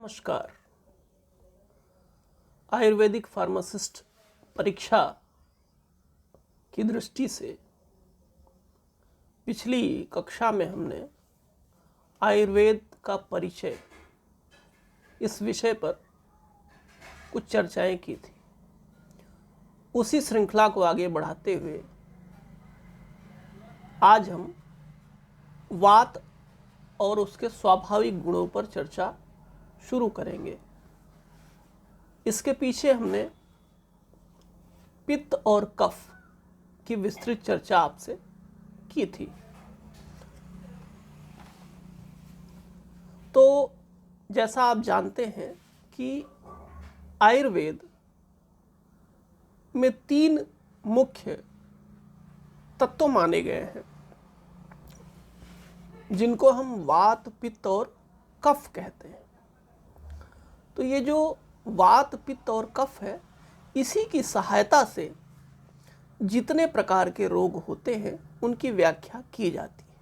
नमस्कार। आयुर्वेदिक फार्मासिस्ट परीक्षा की दृष्टि से पिछली कक्षा में हमने आयुर्वेद का परिचय इस विषय पर कुछ चर्चाएं की थी। उसी श्रृंखला को आगे बढ़ाते हुए आज हम वात और उसके स्वाभाविक गुणों पर चर्चा शुरू करेंगे। इसके पीछे हमने पित्त और कफ की विस्तृत चर्चा आपसे की थी। तो जैसा आप जानते हैं कि आयुर्वेद में 3 मुख्य तत्व माने गए हैं, जिनको हम वात, पित्त और कफ कहते हैं। तो ये जो वात, पित्त और कफ है, इसी की सहायता से जितने प्रकार के रोग होते हैं उनकी व्याख्या की जाती है।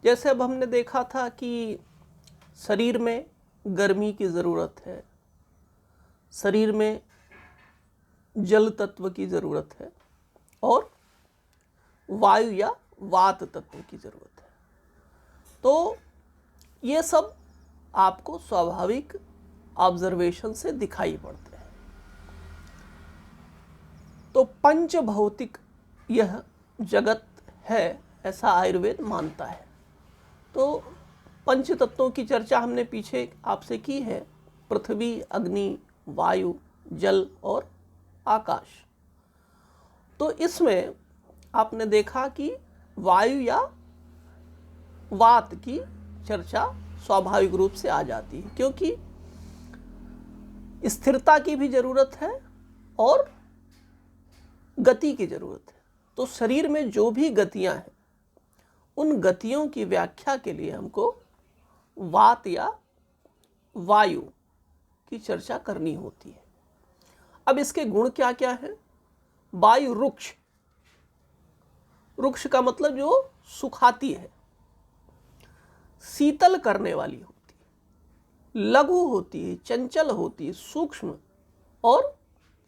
जैसे अब हमने देखा था कि शरीर में गर्मी की ज़रूरत है, शरीर में जल तत्व की ज़रूरत है और वायु या वात तत्व की ज़रूरत है। तो ये सब आपको स्वाभाविक ऑब्जर्वेशन से दिखाई पड़ते हैं। तो पंचभौतिक यह जगत है, ऐसा आयुर्वेद मानता है। तो पंच तत्वों की चर्चा हमने पीछे आपसे की है, पृथ्वी, अग्नि, वायु, जल और आकाश। तो इसमें आपने देखा कि वायु या वात की चर्चा स्वाभाविक रूप से आ जाती है, क्योंकि स्थिरता की भी जरूरत है और गति की जरूरत है। तो शरीर में जो भी गतियां हैं, उन गतियों की व्याख्या के लिए हमको वात या वायु की चर्चा करनी होती है। अब इसके गुण क्या क्या है? वायु रुक्ष, रुक्ष का मतलब जो सुखाती है, शीतल करने वाली होती है, लघु होती है, चंचल होती है, सूक्ष्म और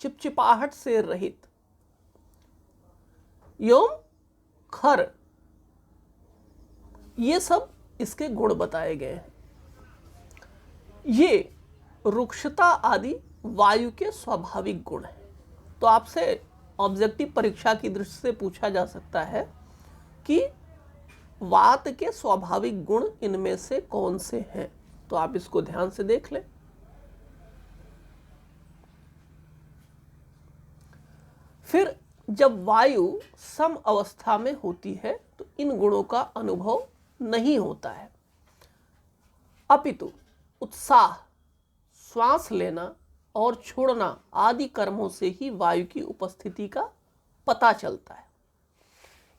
चिपचिपाहट से रहित, एवं खर, ये सब इसके गुण बताए गए हैं। ये रुक्षता आदि वायु के स्वाभाविक गुण हैं। तो आपसे ऑब्जेक्टिव परीक्षा की दृष्टि से पूछा जा सकता है कि वात के स्वाभाविक गुण इनमें से कौन से हैं। तो आप इसको ध्यान से देख लें। फिर जब वायु सम अवस्था में होती है तो इन गुणों का अनुभव नहीं होता है, अपितु उत्साह, श्वास लेना और छोड़ना आदि कर्मों से ही वायु की उपस्थिति का पता चलता है।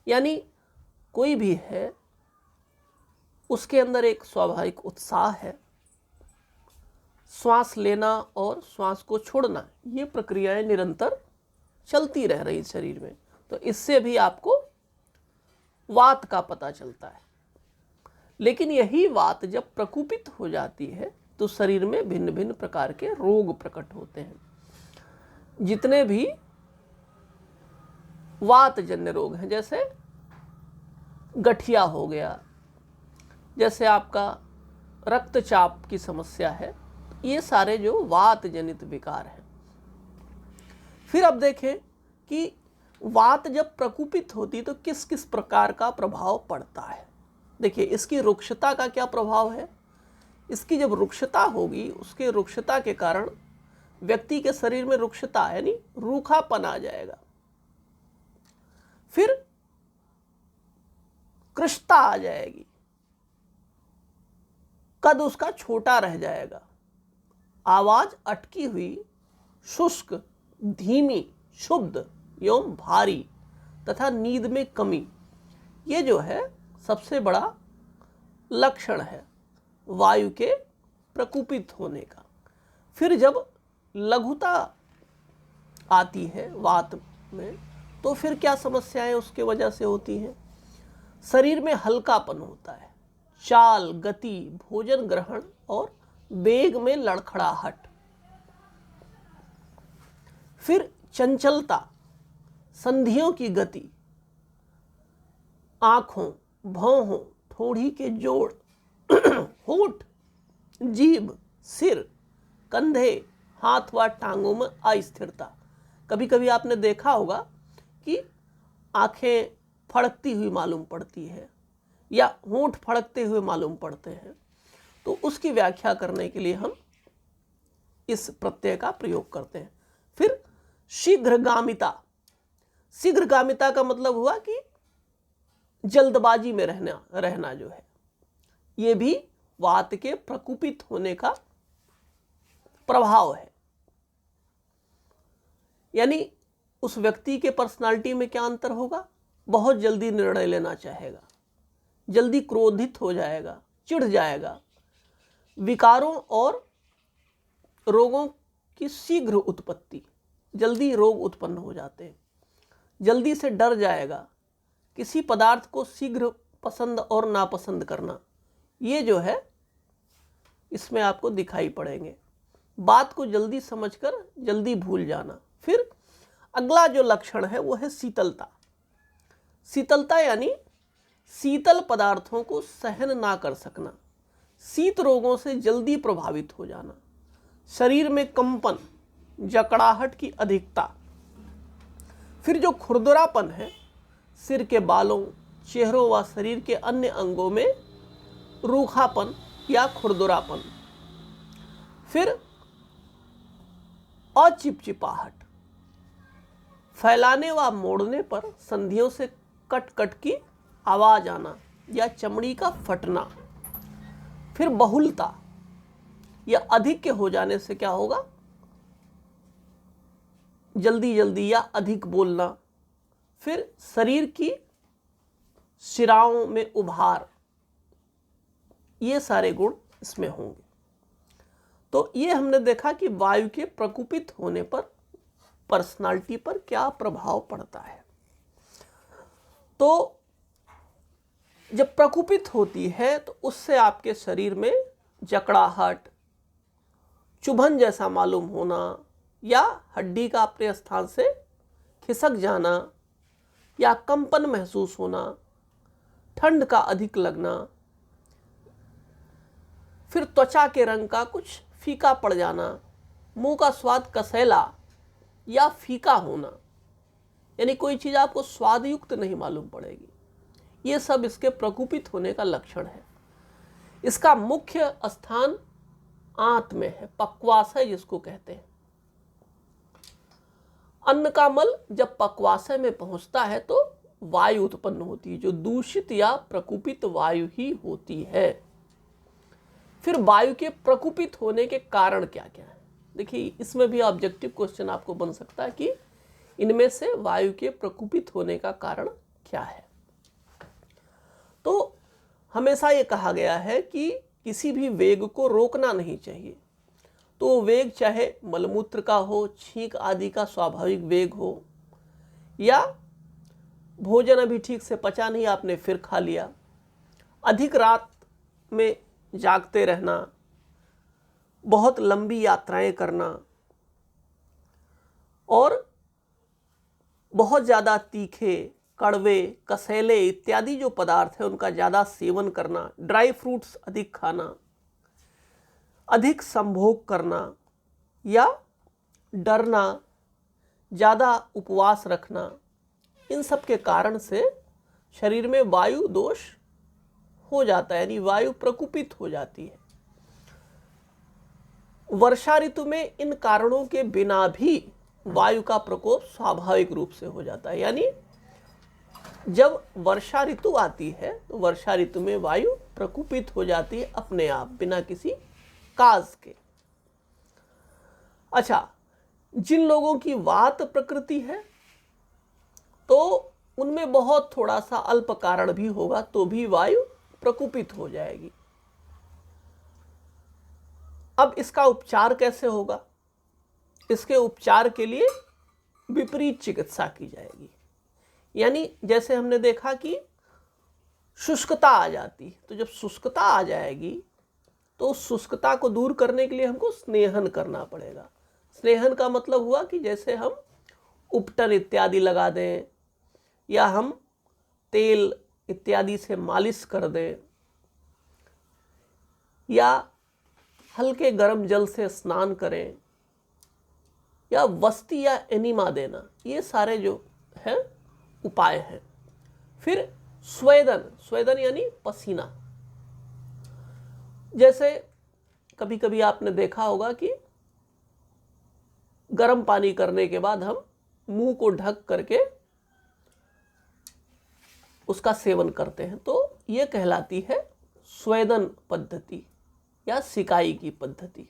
यानी कोई भी है, उसके अंदर एक स्वाभाविक उत्साह है, श्वास लेना और श्वास को छोड़ना, ये प्रक्रियाएं निरंतर चलती रह रही शरीर में। तो इससे भी आपको वात का पता चलता है। लेकिन यही वात जब प्रकुपित हो जाती है तो शरीर में भिन्न भिन्न प्रकार के रोग प्रकट होते हैं। जितने भी वातजन्य रोग हैं, जैसे गठिया हो गया, जैसे आपका रक्तचाप की समस्या है, ये सारे जो वात जनित विकार हैं। फिर अब देखें कि वात जब प्रकुपित होती तो किस किस प्रकार का प्रभाव पड़ता है। देखिए, इसकी रुक्षता का क्या प्रभाव है। इसकी जब रुक्षता होगी, उसके रुक्षता के कारण व्यक्ति के शरीर में रुक्षता यानी रूखापन आ जाएगा। फिर कृशता आ जाएगी, कद उसका छोटा रह जाएगा, आवाज अटकी हुई, शुष्क, धीमी, शुद्ध एवं भारी तथा नींद में कमी, ये जो है सबसे बड़ा लक्षण है वायु के प्रकुपित होने का। फिर जब लघुता आती है वात में, तो फिर क्या समस्याएं उसके वजह से होती हैं। शरीर में हल्कापन होता है, चाल, गति, भोजन ग्रहण और वेग में लड़खड़ाहट। फिर चंचलता, संधियों की गति, आंखों, भौहों, ठोड़ी के जोड़, होठ, जीभ, सिर, कंधे, हाथ व टांगों में अस्थिरता। कभी कभी आपने देखा होगा कि आंखें फड़कती हुई मालूम पड़ती है या होंठ फड़कते हुए मालूम पड़ते हैं, तो उसकी व्याख्या करने के लिए हम इस प्रत्यय का प्रयोग करते हैं। फिर शीघ्रगामिता। शीघ्रगामिता का मतलब हुआ कि जल्दबाजी में रहना जो है, ये भी वात के प्रकुपित होने का प्रभाव है। यानी उस व्यक्ति के पर्सनालिटी में क्या अंतर होगा? बहुत जल्दी निर्णय लेना चाहेगा, जल्दी क्रोधित हो जाएगा, चिढ़ जाएगा, विकारों और रोगों की शीघ्र उत्पत्ति, जल्दी रोग उत्पन्न हो जाते हैं, जल्दी से डर जाएगा, किसी पदार्थ को शीघ्र पसंद और नापसंद करना, ये जो है इसमें आपको दिखाई पड़ेंगे। बात को जल्दी समझकर जल्दी भूल जाना। फिर अगला जो लक्षण है वो है शीतलता। शीतलता यानी शीतल पदार्थों को सहन ना कर सकना, शीत रोगों से जल्दी प्रभावित हो जाना, शरीर में कंपन, जकड़ाहट की अधिकता। फिर जो खुरदरापन है, सिर के बालों, चेहरों व शरीर के अन्य अंगों में रूखापन या खुरदरापन। फिर अचिपचिपाहट, फैलाने व मोड़ने पर संधियों से कट कट की आवाज आना या चमड़ी का फटना। फिर बहुलता, या अधिक के हो जाने से क्या होगा? जल्दी जल्दी या अधिक बोलना। फिर शरीर की शिराओं में उभार, ये सारे गुण इसमें होंगे। तो ये हमने देखा कि वायु के प्रकुपित होने पर पर्सनालिटी पर क्या प्रभाव पड़ता है। तो जब प्रकुपित होती है तो उससे आपके शरीर में जकड़ाहट, चुभन जैसा मालूम होना या हड्डी का अपने स्थान से खिसक जाना या कंपन महसूस होना, ठंड का अधिक लगना। फिर त्वचा के रंग का कुछ फीका पड़ जाना, मुंह का स्वाद कसैला या फीका होना, यानी कोई चीज़ आपको स्वादयुक्त नहीं मालूम पड़ेगी। ये सब इसके प्रकुपित होने का लक्षण है। इसका मुख्य स्थान आंत में है, पक्वाशय जिसको कहते हैं। अन्न का मल जब पक्वाशय में पहुंचता है तो वायु उत्पन्न होती है, जो दूषित या प्रकुपित वायु ही होती है। फिर वायु के प्रकुपित होने के कारण क्या क्या है? देखिए, इसमें भी ऑब्जेक्टिव क्वेश्चन आपको बन सकता है कि इनमें से वायु के प्रकुपित होने का कारण क्या है। तो हमेशा ये कहा गया है कि किसी भी वेग को रोकना नहीं चाहिए। तो वेग चाहे मलमूत्र का हो, छींक आदि का स्वाभाविक वेग हो, या भोजन अभी ठीक से पचा नहीं, आपने फिर खा लिया, अधिक रात में जागते रहना, बहुत लंबी यात्राएं करना, और बहुत ज़्यादा तीखे, कड़वे, कसैले इत्यादि जो पदार्थ है उनका ज़्यादा सेवन करना, ड्राई फ्रूट्स अधिक खाना, अधिक संभोग करना या डरना, ज़्यादा उपवास रखना, इन सब के कारण से शरीर में वायु दोष हो जाता है, यानी वायु प्रकुपित हो जाती है। वर्षा ऋतु में इन कारणों के बिना भी वायु का प्रकोप स्वाभाविक रूप से हो जाता है। यानी जब वर्षा ऋतु आती है तो वर्षा ऋतु में वायु प्रकुपित हो जाती है अपने आप, बिना किसी काज के। अच्छा, जिन लोगों की वात प्रकृति है तो उनमें बहुत थोड़ा सा अल्प कारण भी होगा तो भी वायु प्रकुपित हो जाएगी। अब इसका उपचार कैसे होगा? इसके उपचार के लिए विपरीत चिकित्सा की जाएगी। यानी जैसे हमने देखा कि शुष्कता आ जाती, तो जब शुष्कता आ जाएगी तो उस शुष्कता को दूर करने के लिए हमको स्नेहन करना पड़ेगा। स्नेहन का मतलब हुआ कि जैसे हम उपटन इत्यादि लगा दें, या हम तेल इत्यादि से मालिश कर दें, या हल्के गर्म जल से स्नान करें, या वस्ती या एनिमा देना, ये सारे जो है उपाय हैं। फिर स्वेदन, स्वेदन यानी पसीना। जैसे कभी कभी आपने देखा होगा कि गर्म पानी करने के बाद हम मुंह को ढक करके उसका सेवन करते हैं, तो ये कहलाती है स्वेदन पद्धति या सिकाई की पद्धति।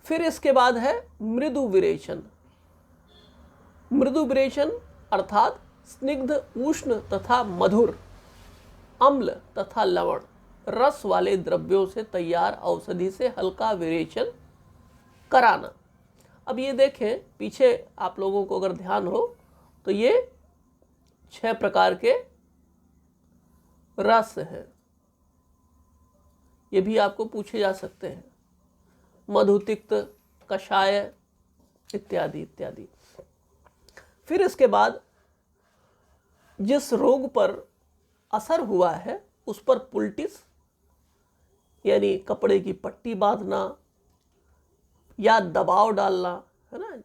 फिर इसके बाद है मृदु विरेचन। मृदु विरेचन अर्थात स्निग्ध, उष्ण तथा मधुर, अम्ल तथा लवण रस वाले द्रव्यों से तैयार औषधि से हल्का विरेचन कराना। अब ये देखें, पीछे आप लोगों को अगर ध्यान हो तो ये 6 प्रकार के रस हैं, ये भी आपको पूछे जा सकते हैं, मधुतिक्त, कषाय इत्यादि इत्यादि। फिर इसके बाद जिस रोग पर असर हुआ है उस पर पुल्टिस यानी कपड़े की पट्टी बांधना या दबाव डालना, है ना,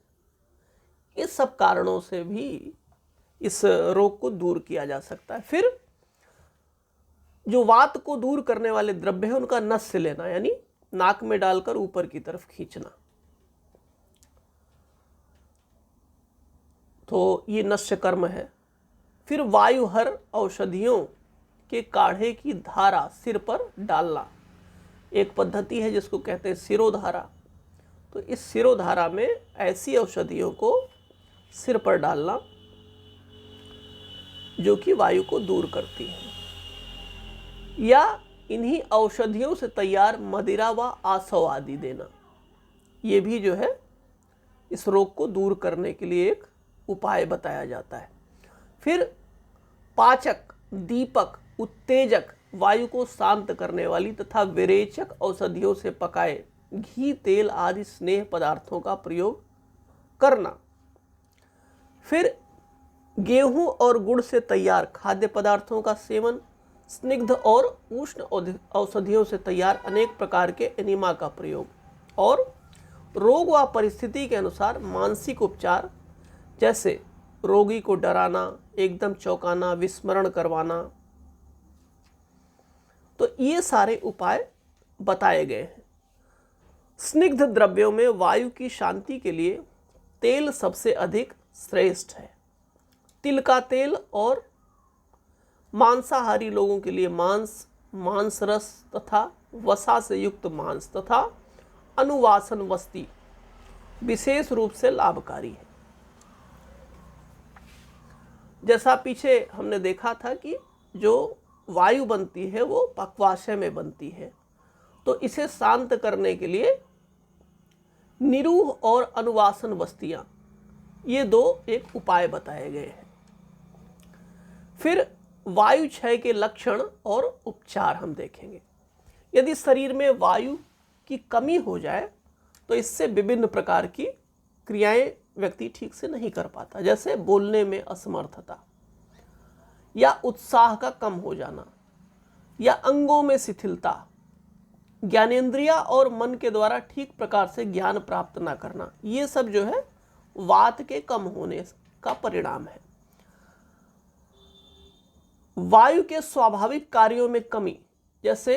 इस सब कारणों से भी इस रोग को दूर किया जा सकता है। फिर जो वात को दूर करने वाले द्रव्य हैं उनका नस से लेना, यानी नाक में डालकर ऊपर की तरफ खींचना, तो ये नस्य कर्म है। फिर वायुहर औषधियों के काढ़े की धारा सिर पर डालना, एक पद्धति है जिसको कहते हैं सिरोधारा। तो इस सिरोधारा में ऐसी औषधियों को सिर पर डालना जो कि वायु को दूर करती है, या इन्हीं औषधियों से तैयार मदिरा व आसव आदि देना, ये भी जो है इस रोग को दूर करने के लिए एक उपाय बताया जाता है। फिर पाचक, दीपक, उत्तेजक, वायु को शांत करने वाली तथा विरेचक औषधियों से पकाए घी, तेल आदि स्नेह पदार्थों का प्रयोग करना। फिर गेहूं और गुड़ से तैयार खाद्य पदार्थों का सेवन, स्निग्ध और उष्ण औषधियों से तैयार अनेक प्रकार के एनिमा का प्रयोग, और रोग व परिस्थिति के अनुसार मानसिक उपचार, जैसे रोगी को डराना, एकदम चौंकाना, विस्मरण करवाना। तो ये सारे उपाय बताए गए हैं। स्निग्ध द्रव्यों में वायु की शांति के लिए तेल सबसे अधिक श्रेष्ठ है। तिल का तेल और मांसाहारी लोगों के लिए मांस, मांस रस तथा वसा से युक्त मांस तथा अनुवासन वस्ती विशेष रूप से लाभकारी है। जैसा पीछे हमने देखा था कि जो वायु बनती है वो पक्वाशय में बनती है, तो इसे शांत करने के लिए निरूह और अनुवासन वस्तियां, ये दो एक उपाय बताए गए हैं। फिर वायु क्षय के लक्षण और उपचार हम देखेंगे। यदि शरीर में वायु की कमी हो जाए तो इससे विभिन्न प्रकार की क्रियाएं व्यक्ति ठीक से नहीं कर पाता, जैसे बोलने में असमर्थता, या उत्साह का कम हो जाना, या अंगों में शिथिलता, ज्ञानेंद्रिया और मन के द्वारा ठीक प्रकार से ज्ञान प्राप्त न करना, ये सब जो है वात के कम होने का परिणाम है। वायु के स्वाभाविक कार्यों में कमी, जैसे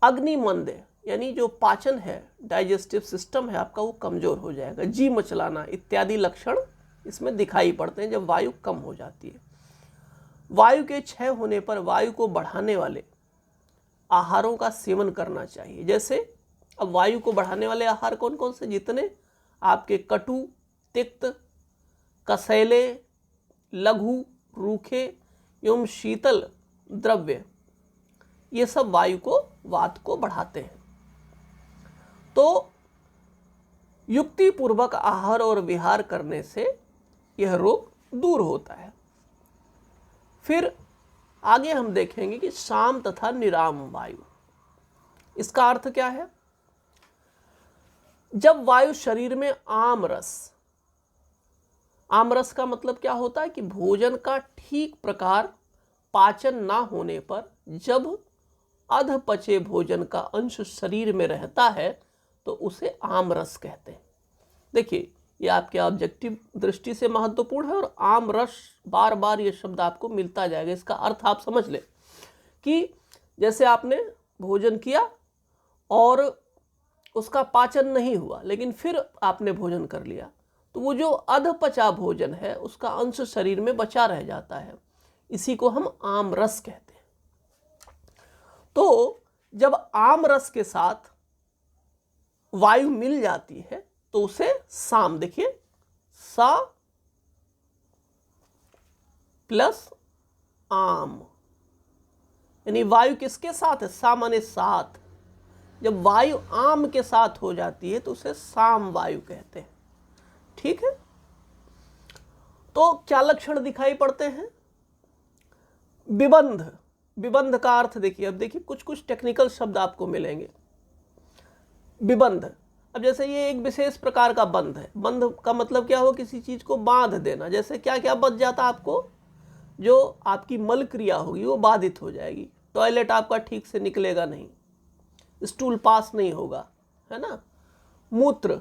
अग्निमंद यानी जो पाचन है, डाइजेस्टिव सिस्टम है आपका, वो कमजोर हो जाएगा, जी मचलाना इत्यादि लक्षण इसमें दिखाई पड़ते हैं जब वायु कम हो जाती है। वायु के क्षय होने पर वायु को बढ़ाने वाले आहारों का सेवन करना चाहिए। जैसे अब वायु को बढ़ाने वाले आहार कौन कौन से, जितने आपके कटु, तिक्त, कसैले, लघु, रूखे एवं शीतल द्रव्य, ये सब वायु को, वात को बढ़ाते हैं। तो युक्ति पूर्वक आहार और विहार करने से यह रोग दूर होता है। फिर आगे हम देखेंगे कि साम तथा निराम वायु, इसका अर्थ क्या है। जब वायु शरीर में आमरस का मतलब क्या होता है कि भोजन का ठीक प्रकार पाचन ना होने पर जब अधपचे भोजन का अंश शरीर में रहता है तो उसे आमरस कहते हैं। देखिए, ये आपके ऑब्जेक्टिव दृष्टि से महत्वपूर्ण है और आमरस बार बार ये शब्द आपको मिलता जाएगा। इसका अर्थ आप समझ लें कि जैसे आपने भोजन किया और उसका पाचन नहीं हुआ, लेकिन फिर आपने भोजन कर लिया, तो वो जो अधपचा भोजन है उसका अंश शरीर में बचा रह जाता है, इसी को हम आमरस कहते हैं। तो जब आमरस के साथ वायु मिल जाती है तो उसे साम, देखिए सा प्लस आम, यानी वायु किसके साथ है, सा माने साथ। जब वायु आम के साथ हो जाती है तो उसे साम वायु कहते हैं। ठीक है, तो क्या लक्षण दिखाई पड़ते हैं। विबंध, विबंध का अर्थ देखिए, अब देखिए कुछ कुछ टेक्निकल शब्द आपको मिलेंगे। विबंध, अब जैसे ये एक विशेष प्रकार का बंध है। बंध का मतलब क्या हो, किसी चीज को बांध देना। जैसे क्या क्या बच जाता आपको, जो आपकी मल क्रिया होगी वो बाधित हो जाएगी, टॉयलेट आपका ठीक से निकलेगा नहीं, स्टूल पास नहीं होगा, है ना। मूत्र,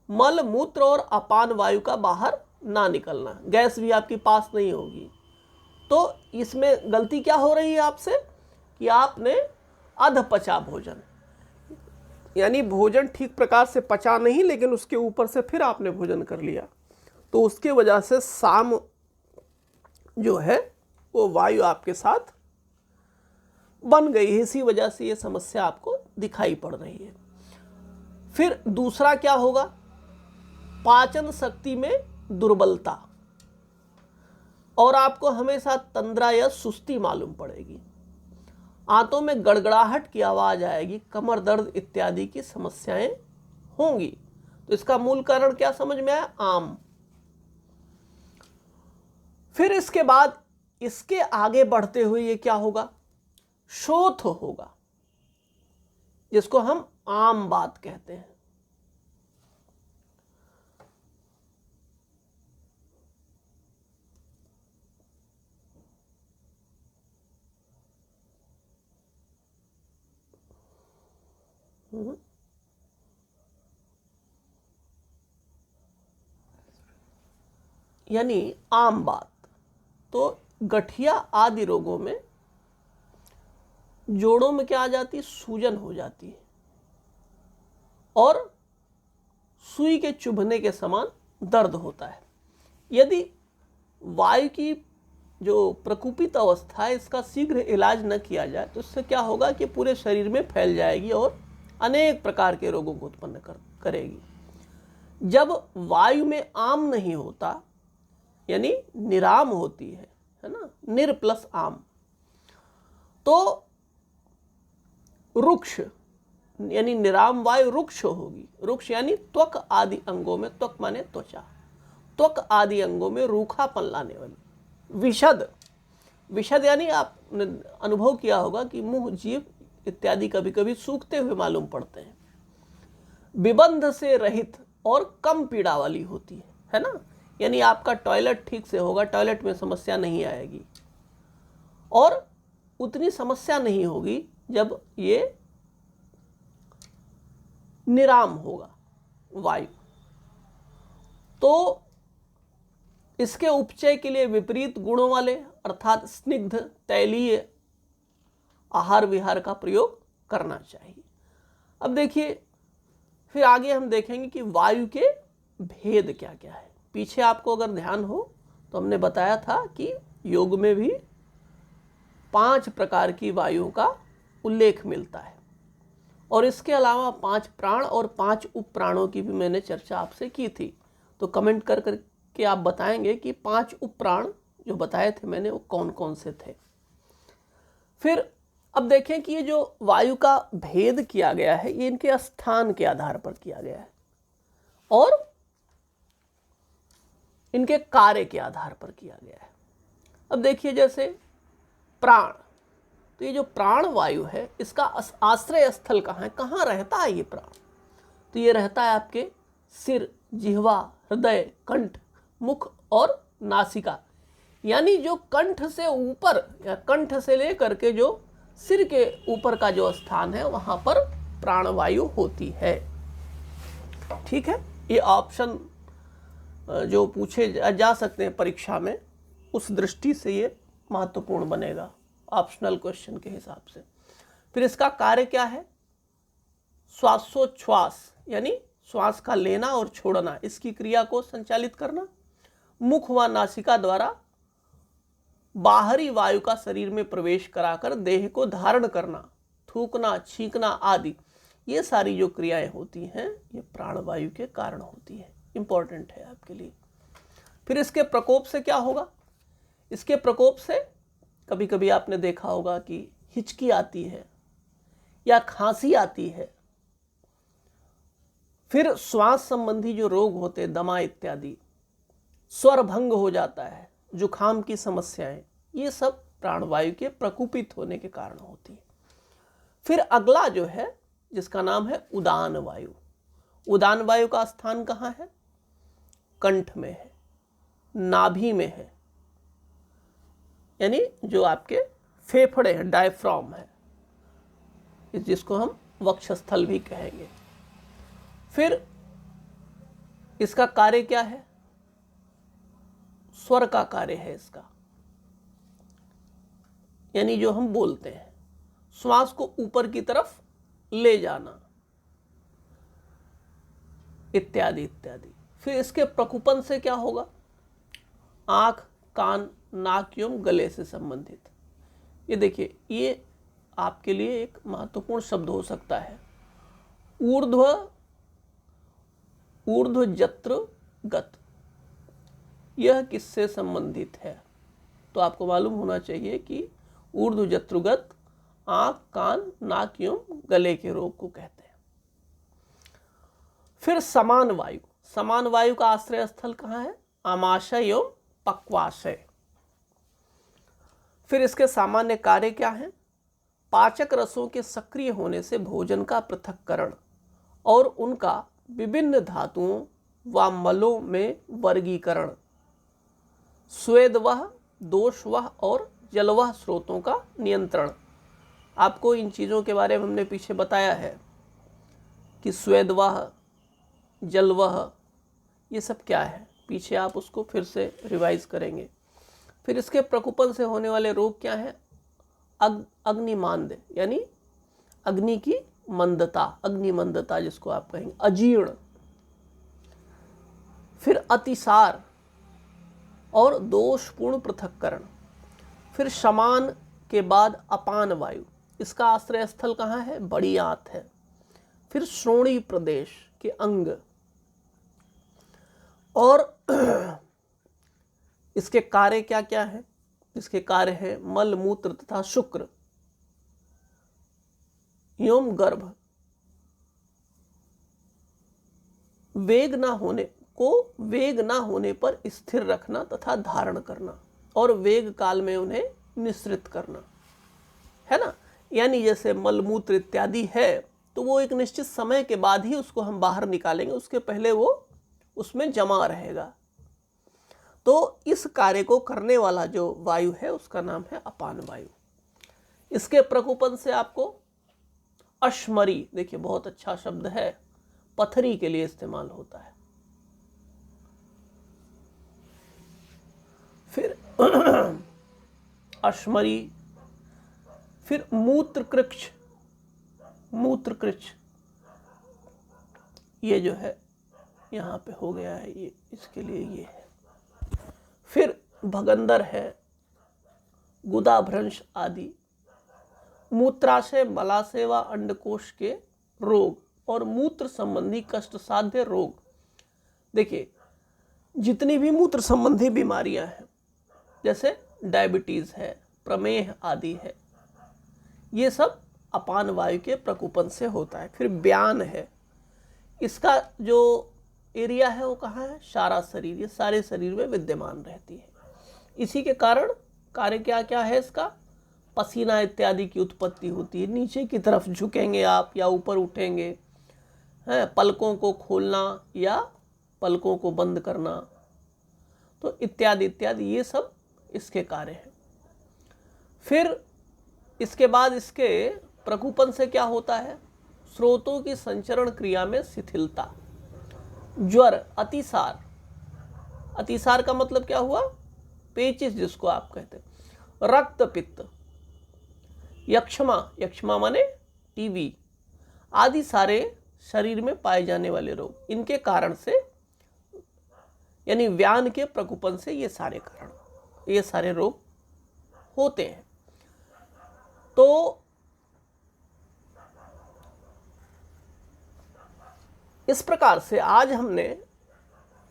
मल मूत्र और अपान वायु का बाहर ना निकलना, गैस भी आपकी पास नहीं होगी। तो इसमें गलती क्या हो रही है आपसे कि आपने अधपचा भोजन, यानी भोजन ठीक प्रकार से पचा नहीं, लेकिन उसके ऊपर से फिर आपने भोजन कर लिया, तो उसके वजह से साम जो है वो वायु आपके साथ बन गई है। इसी वजह से ये समस्या आपको दिखाई पड़ रही है। फिर दूसरा क्या होगा, पाचन शक्ति में दुर्बलता, और आपको हमेशा तंद्रा या सुस्ती मालूम पड़ेगी, आंतों में गड़गड़ाहट की आवाज आएगी, कमर दर्द इत्यादि की समस्याएं होंगी। तो इसका मूल कारण क्या समझ में आया, आम। फिर इसके बाद इसके आगे बढ़ते हुए ये क्या होगा, शोथ होगा, जिसको हम आम बात कहते हैं। यानी आम बात। तो गठिया आदि रोगों में जोड़ों में क्या आ जाती है, सूजन हो जाती है और सुई के चुभने के समान दर्द होता है। यदि वायु की जो प्रकुपित अवस्था है इसका शीघ्र इलाज न किया जाए तो इससे क्या होगा कि पूरे शरीर में फैल जाएगी और अनेक प्रकार के रोगों को उत्पन्न करेगी। जब वायु में आम नहीं होता, यानी निराम होती है ना, निर प्लस आम, तो रुक्ष यानी निराम वायु रुक्ष होगी। रुक्ष यानी त्वक आदि अंगों में, त्वक माने त्वचा, त्वक आदि अंगों में रूखापन लाने वाली। विशद, विशद यानी आपने अनुभव किया होगा कि मुंह, जीभ इत्यादि कभी कभी सूखते हुए मालूम पड़ते हैं। विबंध से रहित और कम पीड़ा वाली होती है ना, यानी आपका टॉयलेट ठीक से होगा, टॉयलेट में समस्या नहीं आएगी, और उतनी समस्या नहीं होगी जब ये निराम होगा वायु। तो इसके उपचय के लिए विपरीत गुणों वाले अर्थात स्निग्ध तैलीय आहार विहार का प्रयोग करना चाहिए। अब देखिए, फिर आगे हम देखेंगे कि वायु के भेद क्या क्या है। पीछे आपको अगर ध्यान हो तो हमने बताया था कि योग में भी 5 प्रकार की वायुओं का उल्लेख मिलता है, और इसके अलावा 5 प्राण और 5 उप प्राणों की भी मैंने चर्चा आपसे की थी। तो कमेंट कर करके आप बताएंगे कि 5 उप प्राण जो बताए थे मैंने वो कौन कौन से थे। फिर अब देखें कि ये जो वायु का भेद किया गया है ये इनके स्थान के आधार पर किया गया है और इनके कार्य के आधार पर किया गया है। अब देखिए, जैसे प्राण, तो ये जो प्राण वायु है इसका आश्रय स्थल कहाँ है, कहाँ रहता है ये प्राण? तो ये रहता है आपके सिर, जिह्वा, हृदय, कंठ, मुख और नासिका। यानी जो कंठ से ऊपर या कंठ से लेकर के जो सिर के ऊपर का जो स्थान है वहाँ पर प्राणवायु होती है। ठीक है, ये ऑप्शन जो पूछे जा सकते हैं परीक्षा में, उस दृष्टि से ये महत्वपूर्ण बनेगा ऑप्शनल क्वेश्चन के हिसाब से। फिर इसका कार्य क्या है? श्वासोच्छ्वास यानी श्वास का लेना और छोड़ना, इसकी क्रिया को संचालित करना। मुख व नासिका द्वारा बाहरी वायु का शरीर में प्रवेश कराकर देह को धारण करना, थूकना, छींकना आदि, ये सारी जो क्रियाएं होती हैं ये प्राणवायु के कारण होती है। इंपॉर्टेंट है आपके लिए। फिर इसके प्रकोप से क्या होगा? इसके प्रकोप से कभी कभी आपने देखा होगा कि हिचकी आती है या खांसी आती है। फिर श्वास संबंधी जो रोग होते हैं, दमा इत्यादि, स्वर भंग हो जाता है, जुखाम की समस्याएं, ये सब प्राणवायु के प्रकुपित होने के कारण होती है। फिर अगला जो है जिसका नाम है उदान वायु। उदान वायु का स्थान कहाँ है? कंठ में है, नाभि में है, यानी जो आपके फेफड़े हैं, डायफ्राम है, जिसको हम वक्षस्थल भी कहेंगे। फिर इसका कार्य क्या है? स्वर का कार्य है इसका, यानी जो हम बोलते हैं, श्वास को ऊपर की तरफ ले जाना इत्यादि इत्यादि। फिर इसके प्रकुपन से क्या होगा? आंख, कान, नाक एवं गले से संबंधित। ये देखिए, ये आपके लिए एक महत्वपूर्ण शब्द हो सकता है, ऊर्ध्वजत्रगत। यह किससे संबंधित है? तो आपको मालूम होना चाहिए कि ऊर्ध्वजत्रगत आंख, कान, नाक एवं गले के रोग को कहते हैं। फिर समान वायु। समान वायु का आश्रय स्थल कहाँ है? आमाशय एवं पक्वाशय। फिर इसके सामान्य कार्य क्या है? पाचक रसों के सक्रिय होने से भोजन का पृथक्करण और उनका विभिन्न धातुओं व मलों में वर्गीकरण, स्वेदवह, दोषवह और जलवह स्रोतों का नियंत्रण। आपको इन चीज़ों के बारे में हमने पीछे बताया है कि स्वेदवह, जलवह, ये सब क्या है, पीछे आप उसको फिर से रिवाइज करेंगे। फिर इसके प्रकुपन से होने वाले रोग क्या हैं? अग्निमांद, यानी अग्नि की मंदता, अग्निमंदता जिसको आप कहेंगे, अजीर्ण। फिर अतिसार और दोषपूर्ण पृथक्करण। फिर समान के बाद अपान वायु, इसका आश्रय स्थल कहाँ है? बड़ी आंत है। फिर श्रोणी प्रदेश के अंग, और इसके कार्य क्या क्या है? इसके कार्य है मल, मूत्र तथा शुक्र एवं गर्भ। वेग ना होने पर स्थिर रखना तथा धारण करना, और वेग काल में उन्हें निःसृत करना, है ना। यानी जैसे मलमूत्र इत्यादि है तो वो एक निश्चित समय के बाद ही उसको हम बाहर निकालेंगे, उसके पहले वो उसमें जमा रहेगा। तो इस कार्य को करने वाला जो वायु है उसका नाम है अपान वायु। इसके प्रकुपन से आपको अश्मरी, देखिए बहुत अच्छा शब्द है, पथरी के लिए इस्तेमाल होता है। फिर अश्मरी, फिर मूत्रकृच्छ, ये जो है यहाँ पे हो गया है, ये इसके लिए ये है। फिर भगंदर है, गुदाभ्रंश आदि। मूत्राशय, मलाशय व अंडकोश के रोग और मूत्र संबंधी कष्ट साध्य रोग। देखिए, जितनी भी मूत्र संबंधी बीमारियां हैं, जैसे डायबिटीज है, प्रमेह आदि है, ये सब अपान वायु के प्रकुपन से होता है। फिर ब्यान है, इसका जो एरिया है वो कहाँ है? सारा शरीर, ये सारे शरीर में विद्यमान रहती है। इसी के कारण कार्य क्या क्या है इसका? पसीना इत्यादि की उत्पत्ति होती है, नीचे की तरफ झुकेंगे आप या ऊपर उठेंगे, हैं, पलकों को खोलना या पलकों को बंद करना, तो इत्यादि इत्यादि ये सब इसके कार्य हैं। फिर इसके बाद इसके प्रकुपन से क्या होता है? स्रोतों की संचरण क्रिया में शिथिलता, ज्वर, अतिसार। अतिसार का मतलब क्या हुआ? पेचिस जिसको आप कहते हैं, रक्त पित्त, यक्षमा, यक्षमा माने टीबी आदि सारे शरीर में पाए जाने वाले रोग, इनके कारण से यानी व्यान के प्रकुपन से ये सारे रोग होते हैं। तो इस प्रकार से आज हमने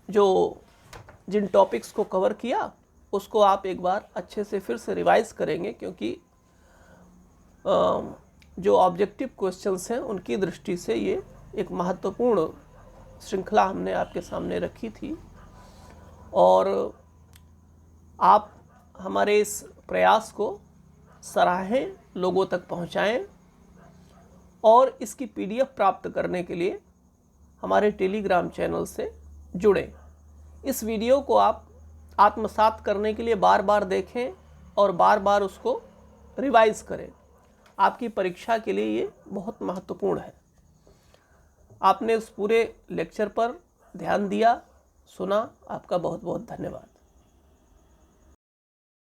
जो जिन टॉपिक्स को कवर किया उसको आप एक बार अच्छे से फिर से रिवाइज करेंगे, क्योंकि जो ऑब्जेक्टिव क्वेश्चंस हैं उनकी दृष्टि से ये एक महत्वपूर्ण श्रृंखला हमने आपके सामने रखी थी। और आप हमारे इस प्रयास को सराहें, लोगों तक पहुंचाएं और इसकी पीडीएफ प्राप्त करने के लिए हमारे टेलीग्राम चैनल से जुड़ें। इस वीडियो को आप आत्मसात करने के लिए बार बार देखें और बार बार उसको रिवाइज करें। आपकी परीक्षा के लिए ये बहुत महत्वपूर्ण है। आपने उस पूरे लेक्चर पर ध्यान दिया, सुना, आपका बहुत बहुत धन्यवाद।